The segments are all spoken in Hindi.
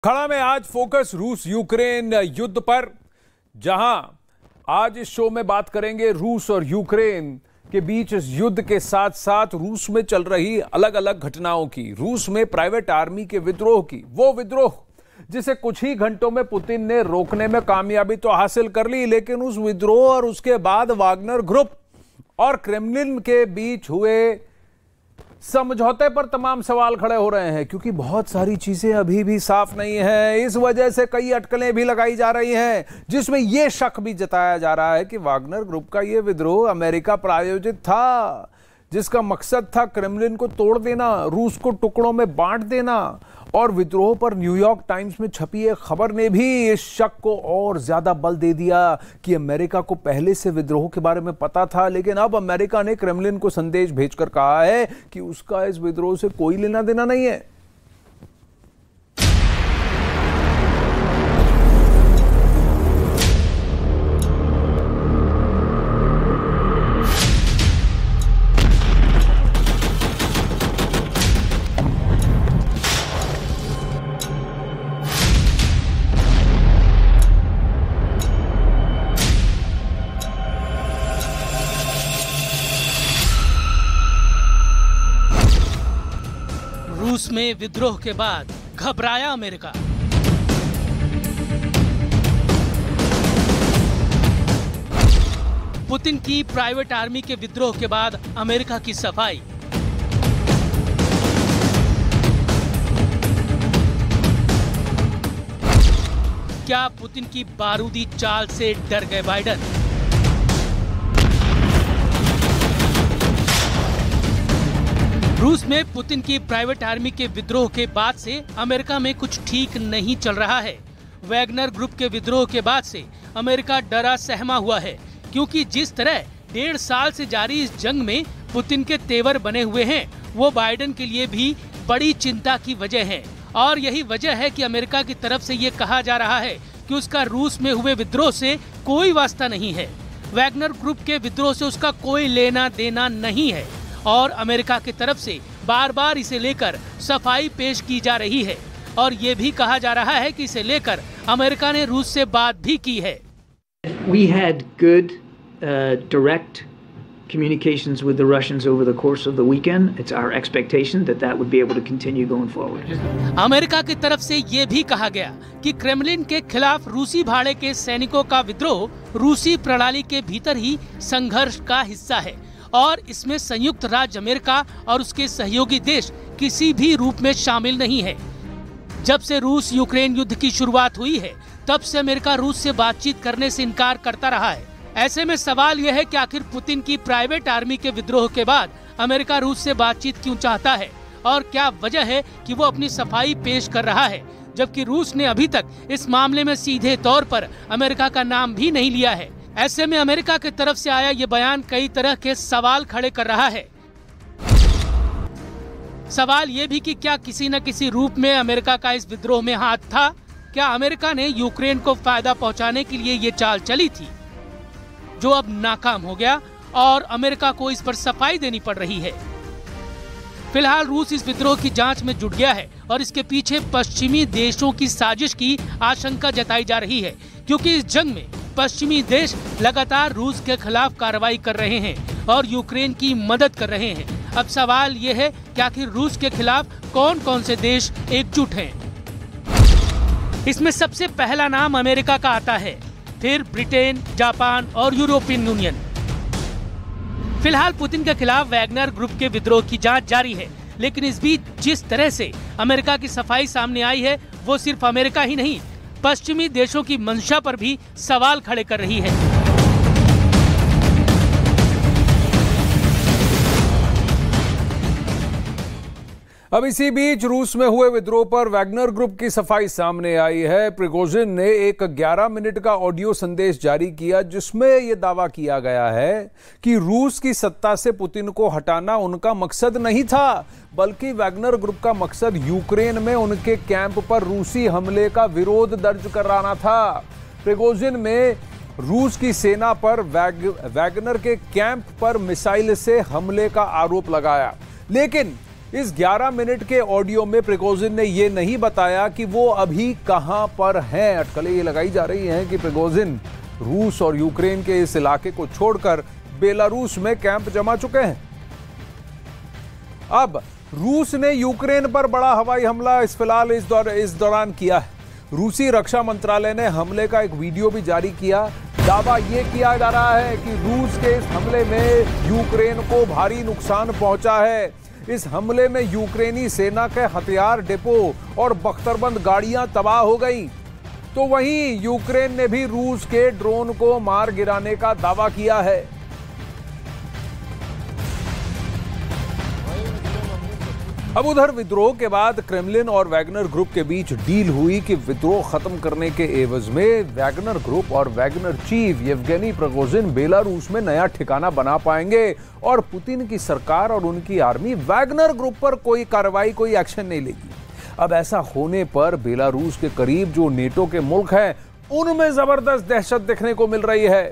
खड़ा में आज फोकस रूस यूक्रेन युद्ध पर, जहां आज इस शो में बात करेंगे रूस और यूक्रेन के बीच इस युद्ध के साथ साथ रूस में चल रही अलग अलग घटनाओं की, रूस में प्राइवेट आर्मी के विद्रोह की, वो विद्रोह जिसे कुछ ही घंटों में पुतिन ने रोकने में कामयाबी तो हासिल कर ली, लेकिन उस विद्रोह और उसके बाद वागनर ग्रुप और क्रेमलिन के बीच हुए समझौते पर तमाम सवाल खड़े हो रहे हैं, क्योंकि बहुत सारी चीजें अभी भी साफ नहीं है। इस वजह से कई अटकलें भी लगाई जा रही हैं, जिसमें यह शक भी जताया जा रहा है कि वागनर ग्रुप का यह विद्रोह अमेरिका प्रायोजित था, जिसका मकसद था क्रेमलिन को तोड़ देना, रूस को टुकड़ों में बांट देना। और विद्रोह पर न्यूयॉर्क टाइम्स में छपी एक खबर ने भी इस शक को और ज्यादा बल दे दिया कि अमेरिका को पहले से विद्रोह के बारे में पता था, लेकिन अब अमेरिका ने क्रेमलिन को संदेश भेजकर कहा है कि उसका इस विद्रोह से कोई लेना देना नहीं है। रूस में विद्रोह के बाद घबराया अमेरिका। पुतिन की प्राइवेट आर्मी के विद्रोह के बाद अमेरिका की सफाई। क्या पुतिन की बारूदी चाल से डर गए बाइडेन? रूस में पुतिन की प्राइवेट आर्मी के विद्रोह के बाद से अमेरिका में कुछ ठीक नहीं चल रहा है। वैगनर ग्रुप के विद्रोह के बाद से अमेरिका डरा सहमा हुआ है, क्योंकि जिस तरह 1.5 साल से जारी इस जंग में पुतिन के तेवर बने हुए हैं, वो बाइडेन के लिए भी बड़ी चिंता की वजह है। और यही वजह है कि अमेरिका की तरफ से ये कहा जा रहा है कि उसका रूस में हुए विद्रोह से कोई वास्ता नहीं है, वैगनर ग्रुप के विद्रोह से उसका कोई लेना देना नहीं है। और अमेरिका की तरफ से बार बार इसे लेकर सफाई पेश की जा रही है, और ये भी कहा जा रहा है कि इसे लेकर अमेरिका ने रूस से बात भी की है। We had good direct communications with the Russians over the course of the weekend. It's our expectation that that would be able to continue going forward. America की तरफ से ये भी कहा गया कि क्रेमलिन के खिलाफ रूसी भाड़े के सैनिकों का विद्रोह रूसी प्रणाली के भीतर ही संघर्ष का हिस्सा है, और इसमें संयुक्त राज्य अमेरिका और उसके सहयोगी देश किसी भी रूप में शामिल नहीं है। जब से रूस यूक्रेन युद्ध की शुरुआत हुई है, तब से अमेरिका रूस से बातचीत करने से इनकार करता रहा है। ऐसे में सवाल यह है कि आखिर पुतिन की प्राइवेट आर्मी के विद्रोह के बाद अमेरिका रूस से बातचीत क्यों चाहता है, और क्या वजह है कि वो अपनी सफाई पेश कर रहा है, जबकि रूस ने अभी तक इस मामले में सीधे तौर पर अमेरिका का नाम भी नहीं लिया है। ऐसे में अमेरिका की तरफ से आया ये बयान कई तरह के सवाल खड़े कर रहा है। सवाल ये भी कि क्या किसी न किसी रूप में अमेरिका का इस विद्रोह में हाथ था? क्या अमेरिका ने यूक्रेन को फायदा पहुंचाने के लिए ये चाल चली थी, जो अब नाकाम हो गया और अमेरिका को इस पर सफाई देनी पड़ रही है? फिलहाल रूस इस विद्रोह की जांच में जुट गया है, और इसके पीछे पश्चिमी देशों की साजिश की आशंका जताई जा रही है, क्योंकि इस जंग में पश्चिमी देश लगातार रूस के खिलाफ कार्रवाई कर रहे हैं और यूक्रेन की मदद कर रहे हैं। अब सवाल ये है कि आखिर रूस के खिलाफ कौन कौन से देश एकजुट हैं? इसमें सबसे पहला नाम अमेरिका का आता है, फिर ब्रिटेन, जापान और यूरोपियन यूनियन। फिलहाल पुतिन के खिलाफ वैगनर ग्रुप के विद्रोह की जांच जारी है, लेकिन इस बीच जिस तरह से अमेरिका की सफाई सामने आई है, वो सिर्फ अमेरिका ही नहीं, पश्चिमी देशों की मंशा पर भी सवाल खड़े कर रही है। अब इसी बीच रूस में हुए विद्रोह पर वैगनर ग्रुप की सफाई सामने आई है। प्रिगोजिन ने एक 11 मिनट का ऑडियो संदेश जारी किया, जिसमें यह दावा किया गया है कि रूस की सत्ता से पुतिन को हटाना उनका मकसद नहीं था, बल्कि वैगनर ग्रुप का मकसद यूक्रेन में उनके कैंप पर रूसी हमले का विरोध दर्ज कराना था। प्रिगोजिन में रूस की सेना पर वैगनर के कैंप पर मिसाइल से हमले का आरोप लगाया, लेकिन इस 11 मिनट के ऑडियो में प्रिगोजिन ने यह नहीं बताया कि वो अभी कहां पर हैं। अटकलें ये लगाई जा रही हैं कि प्रिगोजिन रूस और यूक्रेन के इस इलाके को छोड़कर बेलारूस में कैंप जमा चुके हैं। अब रूस ने यूक्रेन पर बड़ा हवाई हमला फिलहाल इस दौरान किया है। रूसी रक्षा मंत्रालय ने हमले का एक वीडियो भी जारी किया। दावा यह किया जा रहा है कि रूस के इस हमले में यूक्रेन को भारी नुकसान पहुंचा है। इस हमले में यूक्रेनी सेना के हथियार डिपो और बख्तरबंद गाड़ियां तबाह हो गई। तो वहीं यूक्रेन ने भी रूस के ड्रोन को मार गिराने का दावा किया है। अब उधर विद्रोह के बाद क्रेमलिन और वैगनर ग्रुप के बीच डील हुई कि विद्रोह खत्म करने के एवज में वैगनर ग्रुप और Wagner chief Yevgeny Prigozhin Belarus में नया ठिकाना बना पाएंगे और पुतिन की सरकार और उनकी आर्मी वैगनर ग्रुप पर कोई कार्रवाई, कोई एक्शन नहीं लेगी। अब ऐसा होने पर बेलारूस के करीब जो नेटो के मुल्क हैं, उनमें जबरदस्त दहशत देखने को मिल रही है।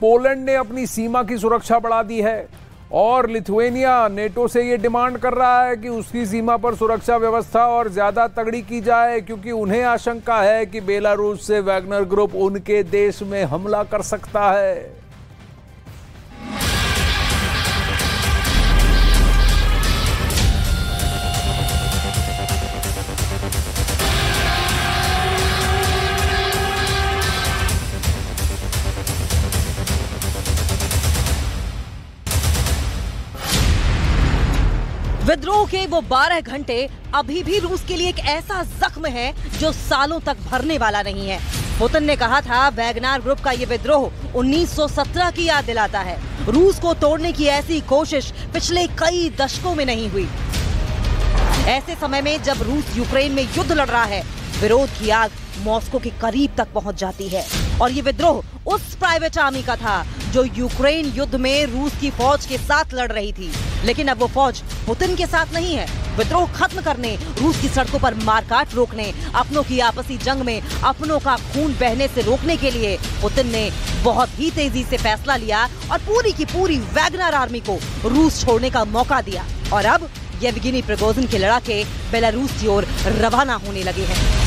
पोलैंड ने अपनी सीमा की सुरक्षा बढ़ा दी है और लिथुएनिया नेटो से यह डिमांड कर रहा है कि उसकी सीमा पर सुरक्षा व्यवस्था और ज्यादा तगड़ी की जाए, क्योंकि उन्हें आशंका है कि बेलारूस से वैगनर ग्रुप उनके देश में हमला कर सकता है। विद्रोह के वो 12 घंटे अभी भी रूस के लिए एक ऐसा जख्म है जो सालों तक भरने वाला नहीं है। पुतिन ने कहा था वैगनर ग्रुप का ये विद्रोह 1917 की याद दिलाता है। रूस को तोड़ने की ऐसी कोशिश पिछले कई दशकों में नहीं हुई। ऐसे समय में जब रूस यूक्रेन में युद्ध लड़ रहा है, विरोध की आग मॉस्को के करीब तक पहुंच जाती है। और ये विद्रोह उस प्राइवेट आर्मी का था जो यूक्रेन युद्ध में रूस की फौज के साथ लड़ रही थी। लेकिन अब वो फौज पुतिन के साथ नहीं है। विद्रोह खत्म करने, रूस की सड़कों पर मारकाट रोकने, अपनों की आपसी जंग में अपनों का खून बहने से रोकने के लिए पुतिन ने बहुत ही तेजी से फैसला लिया और पूरी की पूरी वैगनर आर्मी को रूस छोड़ने का मौका दिया। और अब येवगेनी प्रिगोजिन के लड़ाके बेलारूस की ओर रवाना होने लगे हैं।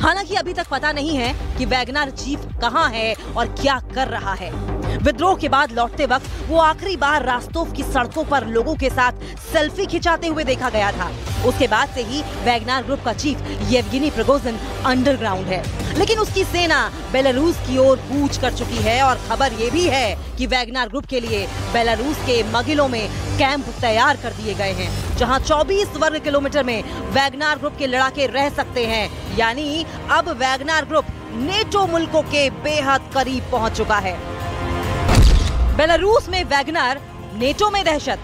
हालांकि अभी तक पता नहीं है कि वैगनर चीफ कहां है और क्या कर रहा है। विद्रोह के बाद लौटते वक्त वो आखिरी बार रास्तोव की सड़कों पर लोगों के साथ सेल्फी खिंचाते हुए देखा गया था। उसके बाद से ही वैगनर ग्रुप का चीफ येवगेनी प्रिगोजिन अंडरग्राउंड है, लेकिन उसकी सेना बेलारूस की ओर कूच कर चुकी है। और खबर ये भी है कि वैगनर ग्रुप के लिए बेलारूस के मगिलो में कैंप तैयार कर दिए गए हैं, जहां 24 वर्ग किलोमीटर में वैगनर ग्रुप के लड़ाके रह सकते हैं। यानी अब वैगनर ग्रुप नेटो मुल्कों के बेहद करीब पहुंच चुका है। बेलारूस में वैगनर, नेटो में दहशत।